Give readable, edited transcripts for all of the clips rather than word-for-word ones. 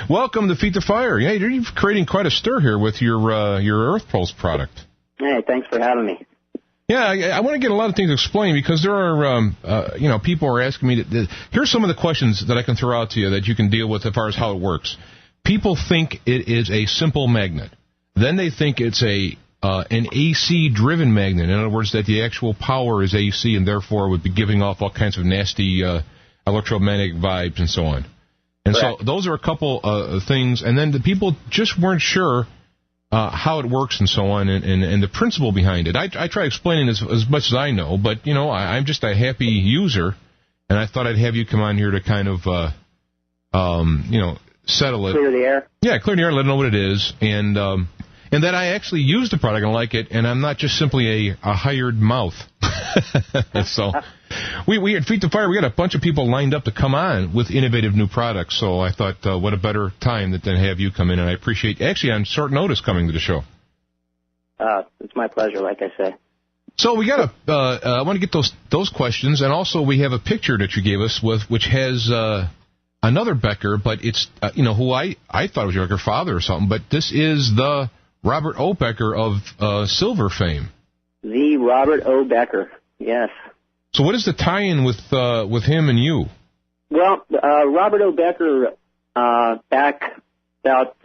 Welcome to Feet to Fire. Yeah, you're creating quite a stir here with your Earthpulse product. Hey, thanks for having me. Yeah, I want to get a lot of things explained because there are, people are asking me. Here's some of the questions that I can throw out to you that you can deal with as far as how it works. People think it is a simple magnet. Then they think it's an AC-driven magnet. In other words, that the actual power is AC and therefore would be giving off all kinds of nasty electromagnetic vibes and so on. And Correct. So those are a couple things. And then the people just weren't sure how it works and so on and the principle behind it. I try explaining as much as I know, but, I'm just a happy user, and I thought I'd have you come on here to kind of, settle it. Clear the air? Yeah, clear the air, let them know what it is, and that I actually use the product and like it, and I'm not just simply a hired mouth. So we at Feet to Fire, we got a bunch of people lined up to come on with innovative new products, so I thought what a better time than have you come in, and I appreciate, actually on short notice, coming to the show. It's my pleasure, like I say. So we got I want to get those questions, and also we have a picture that you gave us which has another Becker, but it's who I thought was your father or something, but this is the Robert O. Becker of silver fame. The Robert O. Becker, yes. So what is the tie-in with him and you? Well, Robert O. Becker, back about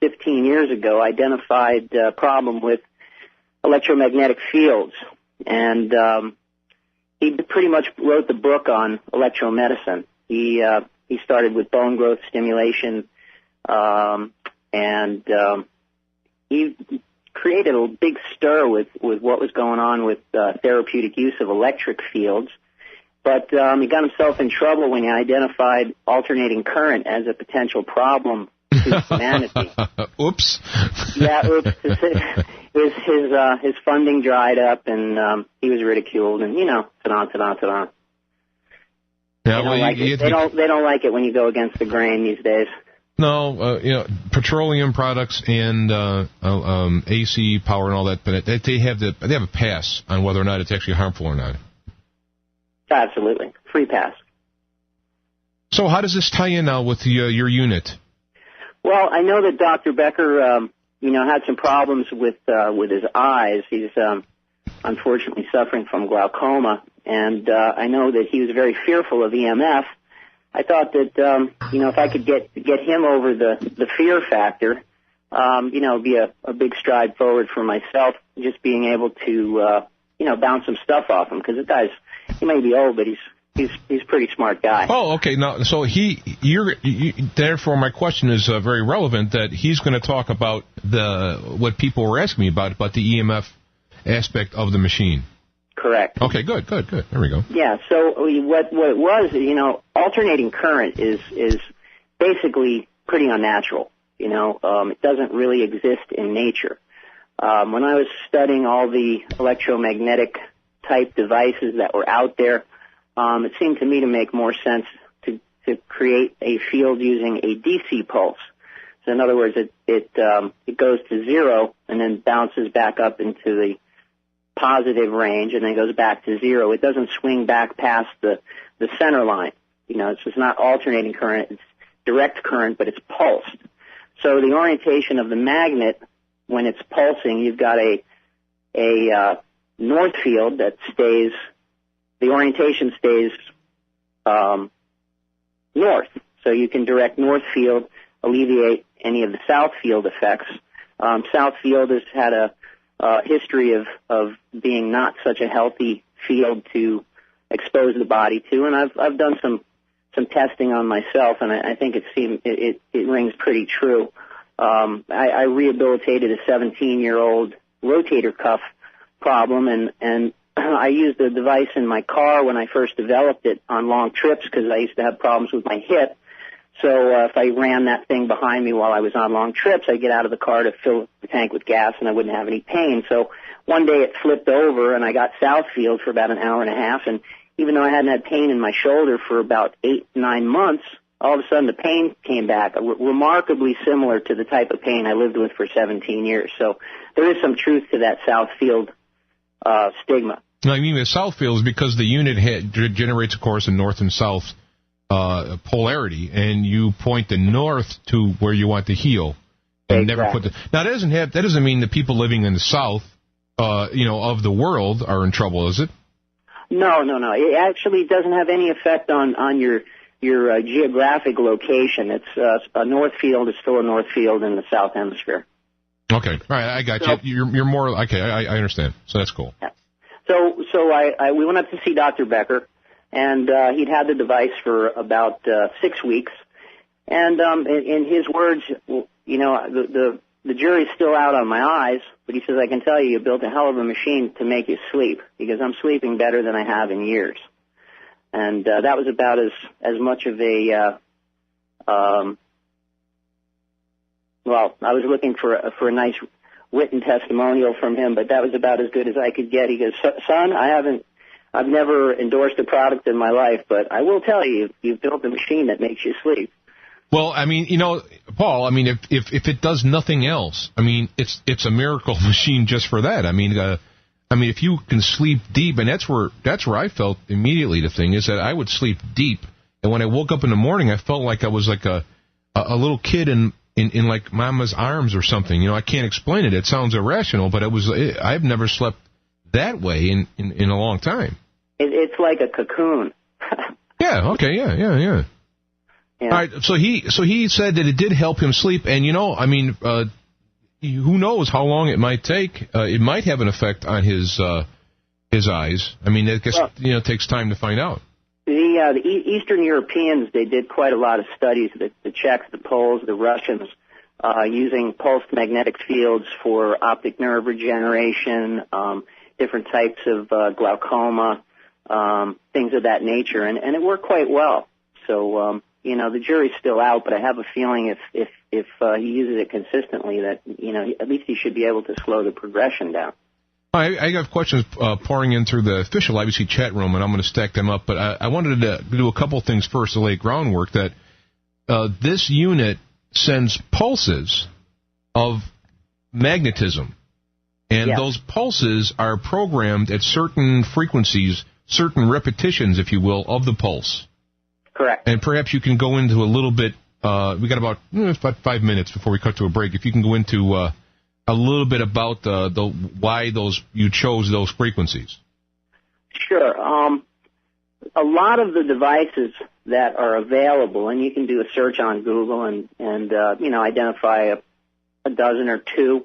15 years ago, identified a problem with electromagnetic fields, and he pretty much wrote the book on electromedicine. He started with bone growth stimulation, and he created a big stir with what was going on with therapeutic use of electric fields. But he got himself in trouble when he identified alternating current as a potential problem to humanity. Oops. Yeah, oops. His funding dried up, and he was ridiculed, and ta-da. Yeah, they don't like it when you go against the grain these days. No, petroleum products and AC power and all that, but they have a pass on whether or not it's actually harmful or not. Absolutely, free pass. So how does this tie in now with your unit? Well, I know that Dr. Becker, had some problems with his eyes. He's unfortunately suffering from glaucoma, and I know that he was very fearful of EMF. I thought that, if I could get him over the fear factor, it'd be a big stride forward for myself, just being able to, bounce some stuff off him, because the guy's, he may be old, but he's a pretty smart guy. Oh, okay. Now, so therefore my question is very relevant, that he's going to talk about what people were asking me about the EMF aspect of the machine. Correct. Okay, good. There we go. Yeah, so what it was, alternating current is basically pretty unnatural. It doesn't really exist in nature. When I was studying all the electromagnetic type devices that were out there, it seemed to me to make more sense to create a field using a DC pulse. So in other words, it goes to zero and then bounces back up into the positive range and then goes back to zero. It doesn't swing back past the center line. It's just not alternating current. It's direct current, but it's pulsed. So the orientation of the magnet, when it's pulsing, you've got a north field that stays, the orientation stays north. So you can direct north field, alleviate any of the south field effects. South field has had a history of being not such a healthy field to expose the body to, and I've done some testing on myself, and I think it rings pretty true. I rehabilitated a 17-year-old rotator cuff problem, and I used the device in my car when I first developed it on long trips because I used to have problems with my hip. So if I ran that thing behind me while I was on long trips, I'd get out of the car to fill the tank with gas, and I wouldn't have any pain. So one day it flipped over, and I got Southfield for about an hour and a half, and even though I hadn't had pain in my shoulder for about 8-9 months, all of a sudden the pain came back, remarkably similar to the type of pain I lived with for 17 years. So there is some truth to that Southfield stigma. No, I mean the Southfield is because the unit generates, of course, in north and south polarity, and you point the north to where you want to heal, and never put the. Now that doesn't mean that people living in the south, of the world are in trouble, is it? No. It actually doesn't have any effect on your geographic location. It's a north field is still a north field in the south hemisphere. Okay, all right, I got you. You're more okay. I understand. So that's cool. Yeah. So we went up to see Dr. Becker, and he'd had the device for about 6 weeks. And in his words, the jury's still out on my eyes, but he says, I can tell you built a hell of a machine to make you sleep, because I'm sleeping better than I have in years. And that was about as much of a I was looking for a nice written testimonial from him, but that was about as good as I could get. He goes, son, I've never endorsed a product in my life, but I will tell you, you've built a machine that makes you sleep. Well, I mean, Paul, I mean, if it does nothing else, I mean, it's a miracle machine just for that. I mean, if you can sleep deep, and that's where I felt immediately. The thing is that I would sleep deep, and when I woke up in the morning, I felt like I was like a little kid in like Mama's arms or something. I can't explain it. It sounds irrational, but I've never slept that way in a long time. It's like a cocoon. Yeah. Okay. Yeah. Yeah. All right. So he said that it did help him sleep, and who knows how long it might take? It might have an effect on his eyes. I mean, I guess it takes time to find out. The Eastern Europeans, they did quite a lot of studies. The Czechs, the Poles, the Russians, using pulsed magnetic fields for optic nerve regeneration, different types of glaucoma, things of that nature, and it worked quite well. So the jury's still out, but I have a feeling if he uses it consistently, that at least he should be able to slow the progression down. I have questions pouring in through the official IBC chat room, and I'm going to stack them up. But I wanted to do a couple things first to lay groundwork. That this unit sends pulses of magnetism, and those pulses are programmed at certain frequencies, certain repetitions, if you will, of the pulse. Correct. And perhaps you can go into a little bit. We got about 5 minutes before we cut to a break. If you can go into a little bit about why you chose those frequencies. Sure. A lot of the devices that are available, and you can do a search on Google and identify a dozen or two.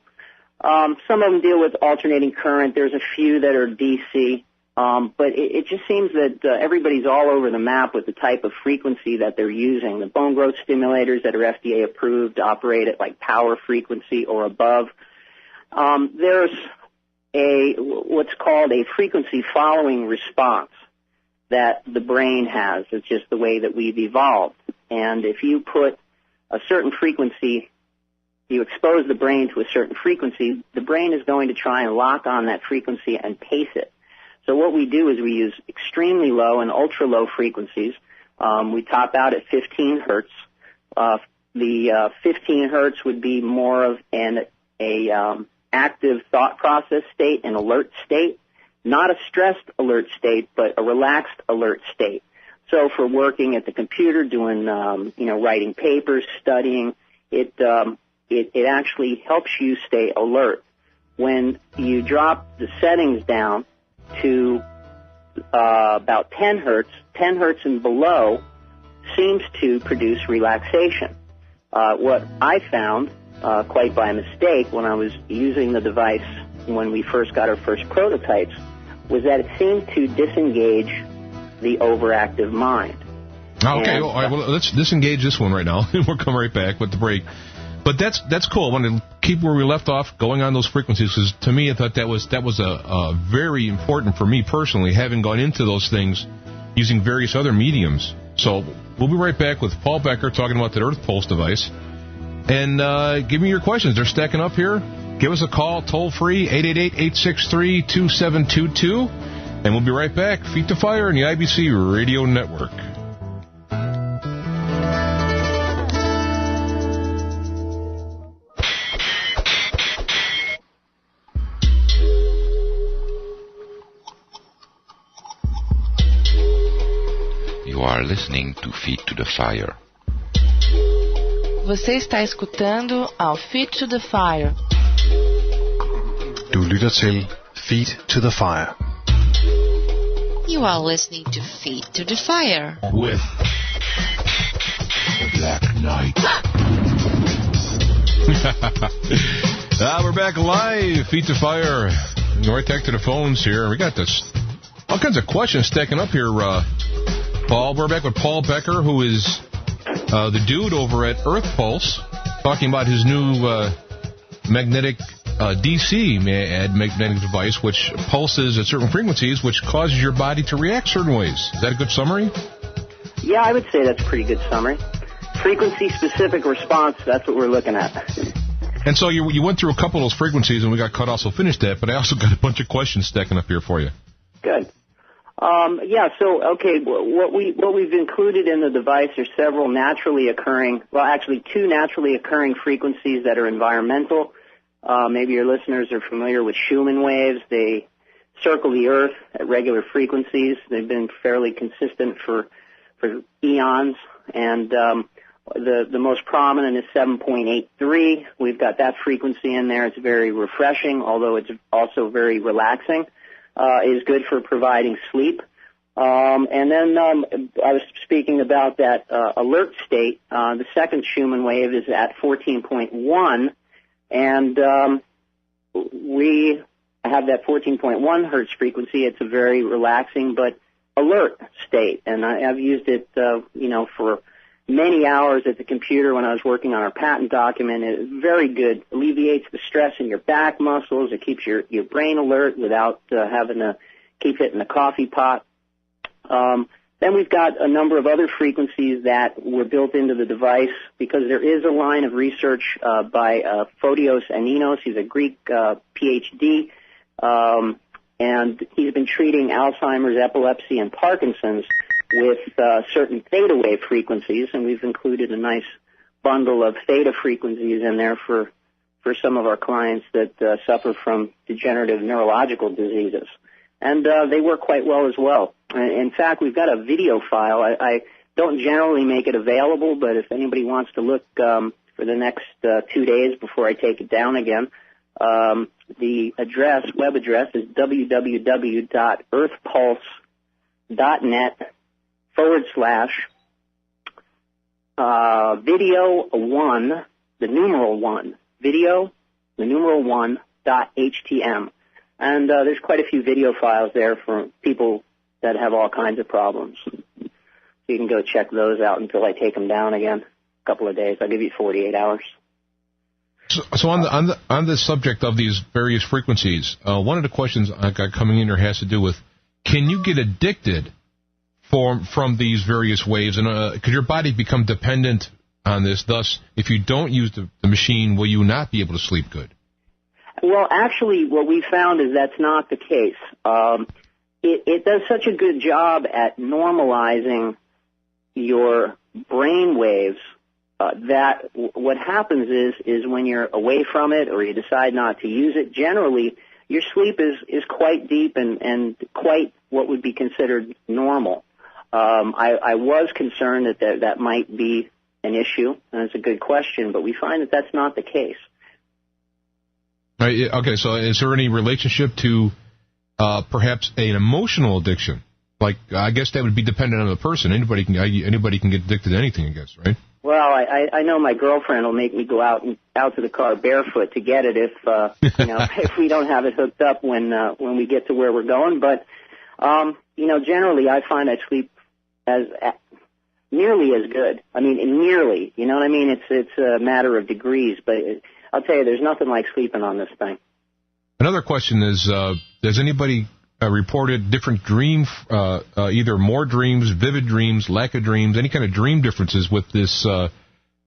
Some of them deal with alternating current. There's a few that are DC. But it just seems that everybody's all over the map with the type of frequency that they're using. The bone growth stimulators that are FDA approved operate at like power frequency or above. There's what's called a frequency following response that the brain has. It's just the way that we've evolved. And if you put a certain frequency, you expose the brain to a certain frequency, the brain is going to try and lock on that frequency and pace it. So what we do is we use extremely low and ultra low frequencies. We top out at 15 hertz. The 15 hertz would be more of an active thought process state, an alert state, not a stressed alert state, but a relaxed alert state. So for working at the computer, doing writing papers, studying, it actually helps you stay alert. When you drop the settings down to about 10 hertz and below seems to produce relaxation. What I found, quite by mistake, when I was using the device when we first got our first prototypes, was that it seemed to disengage the overactive mind. Okay, all right, well, let's disengage this one right now. We'll come right back with the break. But that's cool. I want to keep where we left off, going on those frequencies, because to me, I thought that was a very important for me personally, having gone into those things using various other mediums. So we'll be right back with Paul Becker talking about the Earthpulse device. And give me your questions. They're stacking up here. Give us a call, toll free, 888-863-2722. And we'll be right back. Feet to Fire on the IBC Radio Network. You are listening to Feet to the Fire. Você está escutando ao Feet to the Fire. Du lytter til Feet to the Fire. You are listening to Feet to the Fire. With the Black Knight. We're back live, Feet to Fire. Right back to the phones here. We got this all kinds of questions stacking up here, Paul. We're back with Paul Becker, who is the dude over at Earthpulse, talking about his new magnetic DC, magnetic device, which pulses at certain frequencies, which causes your body to react certain ways. Is that a good summary? Yeah, I would say that's a pretty good summary. Frequency-specific response, that's what we're looking at. And so you went through a couple of those frequencies, and we got cut off, so finish that, but I also got a bunch of questions stacking up here for you. Good. What we've included in the device are several naturally occurring, two naturally occurring frequencies that are environmental. Maybe your listeners are familiar with Schumann waves. They circle the Earth at regular frequencies. They've been fairly consistent for eons, and the most prominent is 7.83. We've got that frequency in there. It's very refreshing, although it's also very relaxing. Is good for providing sleep. And then I was speaking about that alert state. The second Schumann wave is at 14.1, and we have that 14.1 hertz frequency. It's a very relaxing but alert state, and I've used it, for many hours at the computer when I was working on our patent document. It's very good. Alleviates the stress in your back muscles. It keeps your brain alert without having to keep hitting the coffee pot. Then we've got a number of other frequencies that were built into the device because there is a line of research by Photios Aninos. He's a Greek PhD, and he's been treating Alzheimer's, epilepsy, and Parkinson's with certain theta wave frequencies, and we've included a nice bundle of theta frequencies in there for some of our clients that suffer from degenerative neurological diseases. And they work quite well as well. In fact, we've got a video file. I don't generally make it available, but if anybody wants to look for the next 2 days before I take it down again, the web address is www.earthpulse.net/video1, the numeral 1, video, the numeral 1.htm. And there's quite a few video files there for people that have all kinds of problems. So you can go check those out until I take them down again. A couple of days. I'll give you 48 hours. So on the subject of these various frequencies, one of the questions I got coming in here has to do with, can you get addicted from these various waves? And could your body become dependent on this? Thus, if you don't use the machine, will you not be able to sleep good? Well, actually, what we found is that's not the case. It does such a good job at normalizing your brain waves that what happens is when you're away from it or you decide not to use it, generally your sleep is quite deep and quite what would be considered normal. I was concerned that might be an issue, and it's a good question, but we find that that's not the case. Okay, so is there any relationship to perhaps an emotional addiction? Like, I guess that would be dependent on the person. Anybody can get addicted to anything, I guess, right? Well, I know my girlfriend will make me go out to the car barefoot to get it if if we don't have it hooked up when we get to where we're going. But generally I find I sleep as nearly as good. I mean, nearly. You know what I mean? It's a matter of degrees, but I'll tell you, there's nothing like sleeping on this thing. Another question is, does anybody reported different dream, either more dreams, vivid dreams, lack of dreams, any kind of dream differences with this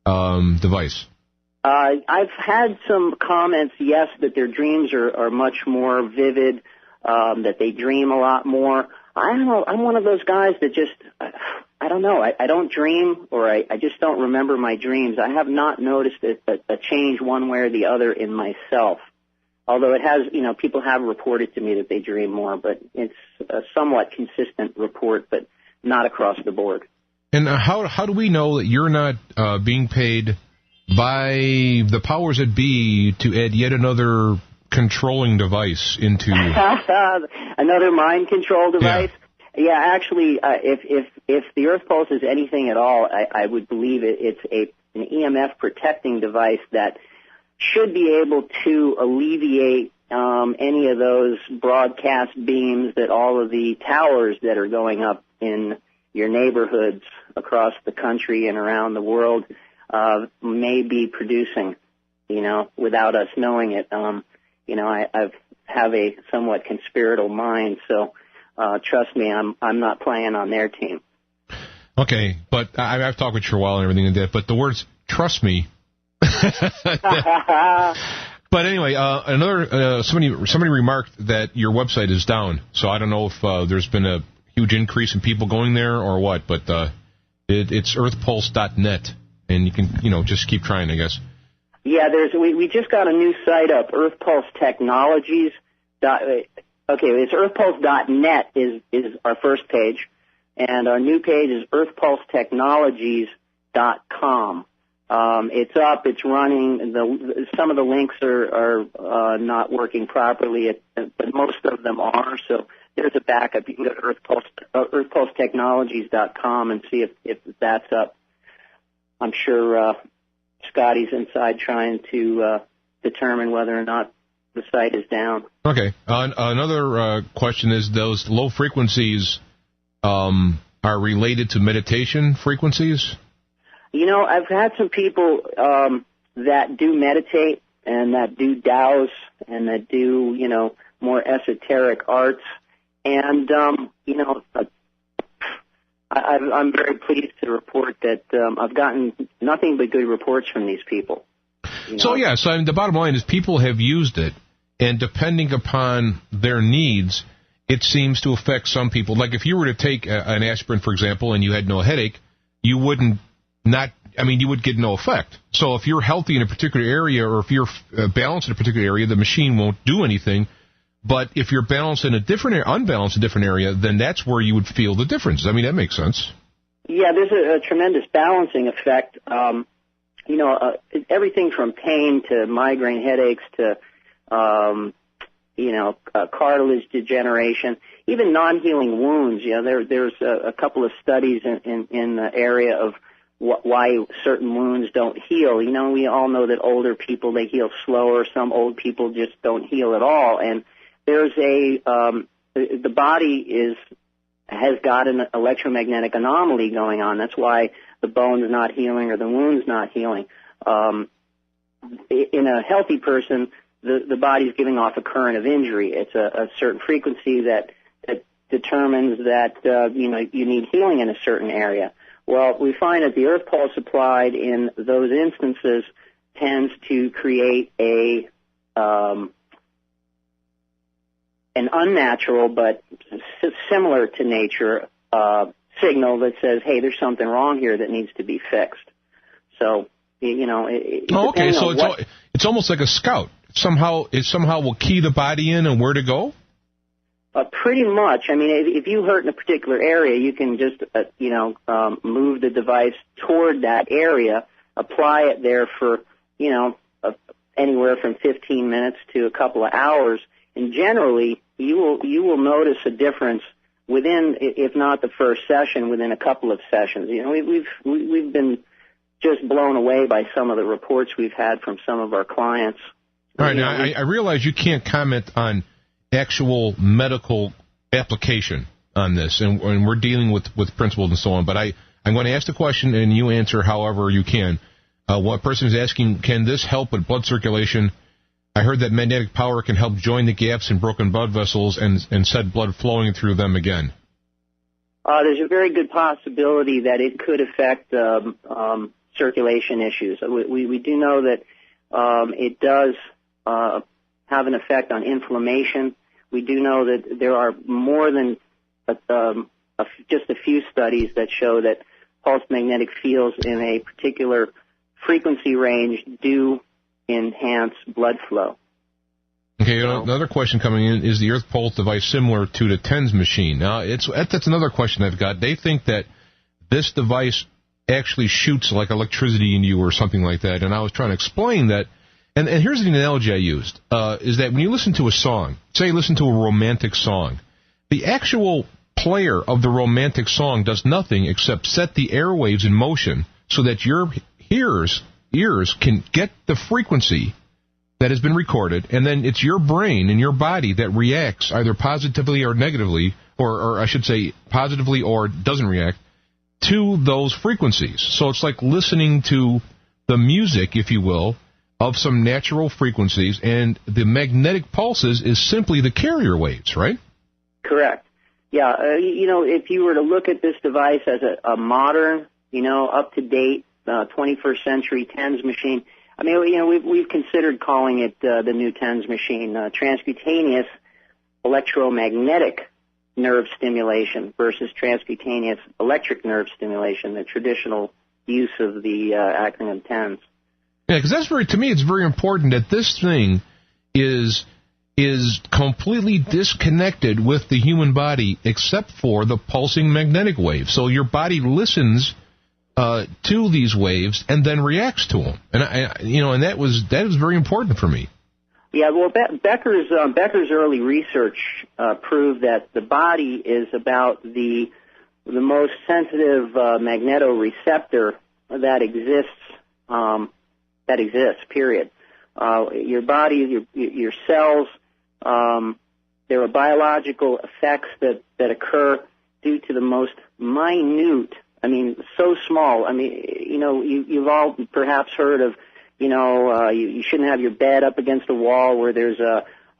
device? I've had some comments, yes, that their dreams are much more vivid, that they dream a lot more. I don't know. I'm one of those guys that just, I don't know. I don't dream, or I just don't remember my dreams. I have not noticed a change one way or the other in myself. Although it has, people have reported to me that they dream more, but it's a somewhat consistent report, but not across the board. And how do we know that you're not being paid by the powers that be to add yet another controlling device into another mind control device? Yeah, actually, if the Earthpulse is anything at all, I would believe it's an EMF protecting device that should be able to alleviate any of those broadcast beams that all of the towers that are going up in your neighborhoods across the country and around the world may be producing, without us knowing it. I have a somewhat conspiratorial mind, so trust me, I'm not playing on their team. Okay, but I've talked with you for a while and everything like that, but the words "trust me." But anyway, somebody remarked that your website is down, so I don't know if there's been a huge increase in people going there or what, but it's earthpulse.net, and you can just keep trying, I guess. Yeah, we just got a new site up, Earthpulse Technologies. Okay, it's earthpulse.net is our first page, and our new page is earthpulsetechnologies.com. It's up, it's running. Some of the links are not working properly, but most of them are. So there's a backup. You can go to earthpulsetechnologies.com and see if that's up. I'm sure Scotty's inside trying to determine whether or not the site is down. Okay. Another question is, those low frequencies are related to meditation frequencies? I've had some people that do meditate and that do dows and that do, more esoteric arts. And, I'm very pleased to report that I've gotten nothing but good reports from these people. So the bottom line is people have used it, and depending upon their needs, it seems to affect some people. Like if you were to take an aspirin, for example, and you had no headache, you would get no effect. So if you're healthy in a particular area, or if you're balanced in a particular area, the machine won't do anything. But if you're balanced in unbalanced in a different area, then that's where you would feel the difference. I mean, that makes sense. Yeah, there's a tremendous balancing effect. Everything from pain to migraine headaches to, cartilage degeneration, even non-healing wounds. There's a couple of studies in the area of why certain wounds don't heal. We all know that older people, they heal slower. Some old people just don't heal at all. And there's the body has got an electromagnetic anomaly going on. That's why the bone's not healing or the wound's not healing. In a healthy person, the body's giving off a current of injury. It's a certain frequency that determines that you need healing in a certain area. Well, we find that the Earthpulse applied in those instances tends to create an unnatural but similar to nature signal that says, hey, there's something wrong here that needs to be fixed. So, okay, so it's almost like a scout. It somehow will key the body in and where to go? Pretty much. I mean, if you hurt in a particular area, you can just, move the device toward that area, apply it there for, anywhere from 15 minutes to a couple of hours, and generally you will notice a difference within, if not the first session, within a couple of sessions. We've been just blown away by some of the reports we've had from some of our clients. All right, now I realize you can't comment on actual medical application on this, and we're dealing with principles and so on, but I'm going to ask the question and you answer however you can. One person is asking, can this help with blood circulation? I heard that magnetic power can help join the gaps in broken blood vessels and set blood flowing through them again. There's a very good possibility that it could affect circulation issues. We do know that it does have an effect on inflammation. We do know that there are more than just a few studies that show that pulse magnetic fields in a particular frequency range do enhance blood flow. Okay, another question coming in, is the Earthpulse device similar to the TENS machine? Now, that's another question I've got. They think that this device actually shoots like electricity in you or something like that. And I was trying to explain that. And here's the analogy I used, is that when you listen to a song, say you listen to a romantic song, the actual player of the romantic song does nothing except set the airwaves in motion so that your ears can get the frequency that has been recorded, and then it's your brain and your body that reacts either positively or negatively, or I should say positively or doesn't react, to those frequencies. So it's like listening to the music, if you will, of some natural frequencies, and the magnetic pulses is simply the carrier waves, right? Correct. Yeah, if you were to look at this device as a modern, up-to-date 21st century TENS machine, I mean, we've considered calling it the new TENS machine, transcutaneous electromagnetic nerve stimulation versus transcutaneous electric nerve stimulation, the traditional use of the acronym TENS. Yeah, because to me, it's very important that this thing is completely disconnected with the human body except for the pulsing magnetic wave. So your body listens to these waves and then reacts to them. And and that was very important for me. Yeah, well, Becker's early research proved that the body is about the most sensitive magnetoreceptor that exists. Period. Your body, your cells, there are biological effects that occur due to the most minute. I mean, so small. I mean, you've all perhaps heard of, you shouldn't have your bed up against a wall where there's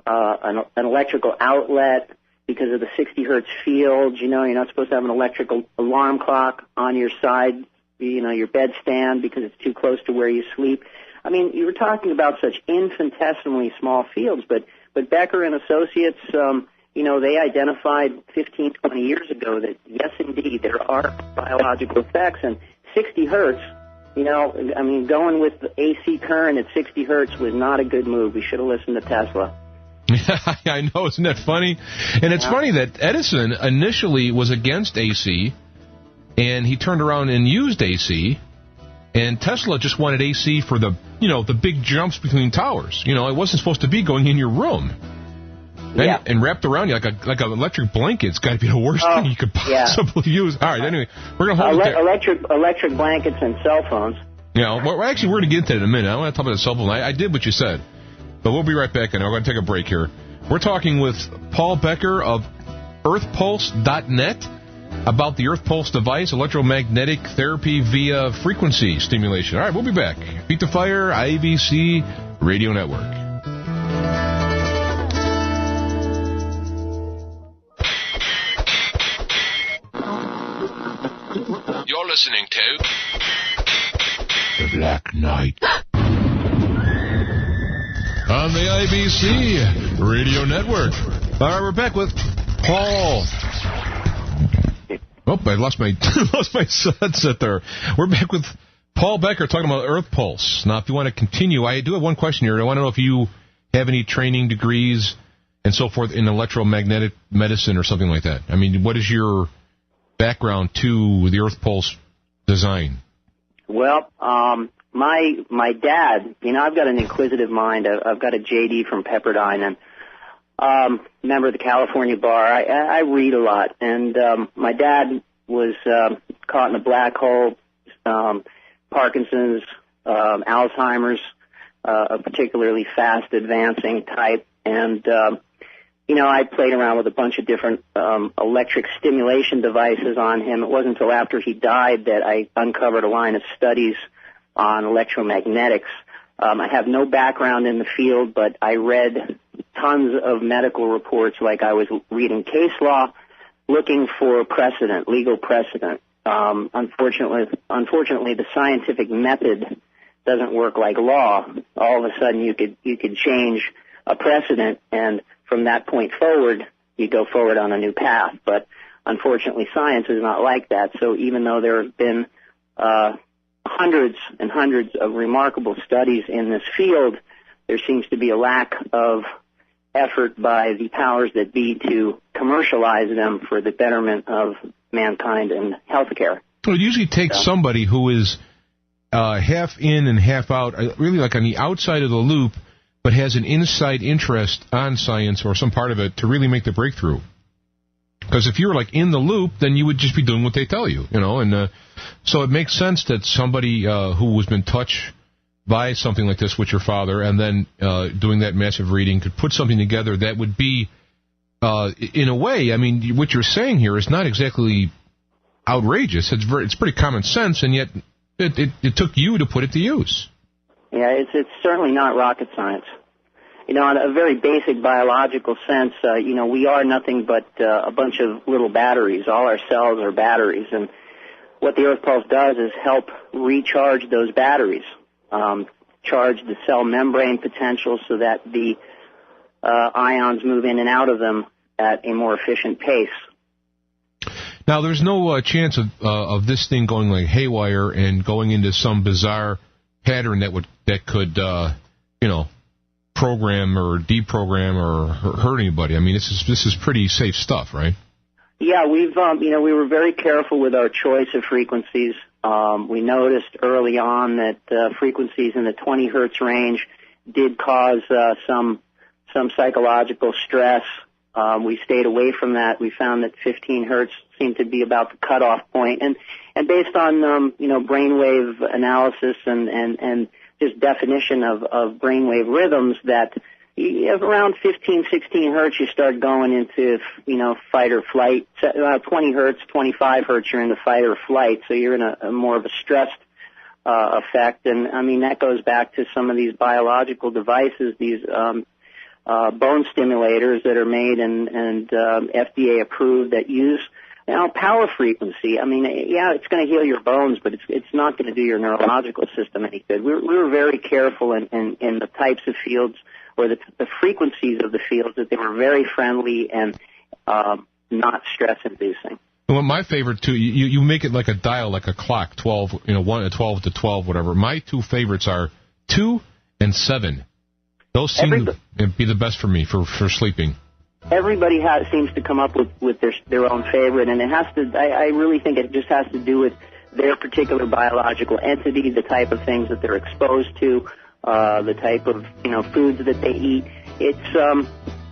an electrical outlet because of the 60 hertz field. You're not supposed to have an electrical alarm clock on your side, your bedstand because it's too close to where you sleep. I mean, you were talking about such infinitesimally small fields, but Becker and Associates, they identified 15, 20 years ago that, yes, indeed, there are biological effects, and 60 hertz, going with the AC current at 60 hertz was not a good move. We should have listened to Tesla. I know, isn't that funny? And it's funny that Edison initially was against AC, and he turned around and used AC, and Tesla just wanted AC for the big jumps between towers. It wasn't supposed to be going in your room. And wrapped around you like an electric blanket. It's got to be the worst thing you could possibly use. All right, anyway, we're going to hold it there. Electric blankets and cell phones. Yeah, we're going to get into that in a minute. I want to talk about the cell phone. I did what you said, but we'll be right back, and we're going to take a break here. We're talking with Paul Becker of Earthpulse.net about the Earthpulse device, electromagnetic therapy via frequency stimulation. All right, we'll be back. Feet to Fire, IABC Radio Network. You're listening to The Black Knight on the IBC Radio Network. All right, we're back with Paul. Oh, I lost my headset there. We're back with Paul Becker talking about Earthpulse. Now, if you want to continue, I do have one question here. I want to know if you have any training degrees and so forth in electromagnetic medicine or something like that. I mean, what is your background to the Earthpulse design? Well, my dad, I've got an inquisitive mind. I've got a JD from Pepperdine and member of the California Bar. I read a lot, and my dad was caught in a black hole, Parkinson's, Alzheimer's, a particularly fast advancing type, and I played around with a bunch of different electric stimulation devices on him. It wasn't until after he died that I uncovered a line of studies on electromagnetics. I have no background in the field, but I read tons of medical reports like I was reading case law, looking for precedent, legal precedent. Unfortunately, the scientific method doesn't work like law. All of a sudden, you could change a precedent, and from that point forward, you go forward on a new path. But unfortunately, science is not like that. So even though there have been hundreds and hundreds of remarkable studies in this field, there seems to be a lack of effort by the powers that be to commercialize them for the betterment of mankind and healthcare. Well, it usually takes somebody who is half in and half out, really like on the outside of the loop, but has an inside interest on science or some part of it to really make the breakthrough. Because if you're like in the loop, then you would just be doing what they tell you, and so it makes sense that somebody who has been touched by something like this with your father and then doing that massive reading could put something together that would be, in a way, I mean, what you're saying here is not exactly outrageous. It's pretty common sense, and yet it took you to put it to use. Yeah, it's certainly not rocket science. In a very basic biological sense, we are nothing but a bunch of little batteries. All our cells are batteries, and what the Earthpulse does is help recharge those batteries, charge the cell membrane potential so that the ions move in and out of them at a more efficient pace. Now, there's no chance of this thing going like haywire and going into some bizarre pattern that could program or deprogram or hurt anybody. I mean, this is pretty safe stuff, right? Yeah, we were very careful with our choice of frequencies. We noticed early on that frequencies in the 20 hertz range did cause some psychological stress. We stayed away from that. We found that 15 hertz seemed to be about the cutoff point, and based on brainwave analysis and just definition of brainwave rhythms, that around 15, 16 hertz you start going into fight or flight. 20 hertz, 25 hertz you're into fight or flight, so you're in a more of a stressed effect. And I mean that goes back to some of these biological devices, these bone stimulators that are made and FDA approved that use power frequency. I mean, yeah, it's going to heal your bones, but it's not going to do your neurological system any good. We were very careful in the types of fields or the frequencies of the fields that they were very friendly and not stress-inducing. Well, my favorite too, you make it like a dial, like a clock, 12, 12 to 12, whatever. My two favorites are 2 and 7. Those seem to be the best for me for sleeping. Everybody seems to come up with their own favorite, and it has to. I really think it just has to do with their particular biological entity, the type of things that they're exposed to, the type of foods that they eat. It's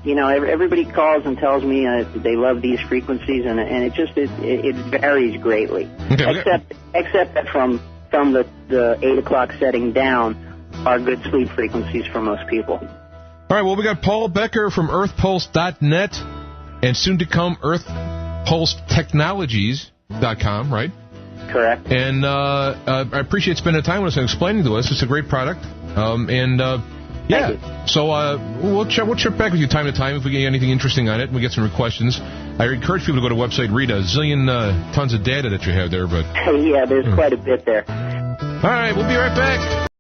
everybody calls and tells me they love these frequencies, and it varies greatly. Okay. Except that from the 8 o'clock setting down are good sleep frequencies for most people. All right, well, we got Paul Becker from Earthpulse.net and soon to come EarthPulseTechnologies.com, right? Correct. And I appreciate spending time with us and explaining to us. It's a great product. So we'll check back with you time to time if we get anything interesting on it and we get some questions. I encourage people to go to the website, read a zillion tons of data that you have there. But yeah, there's quite a bit there. All right, we'll be right back.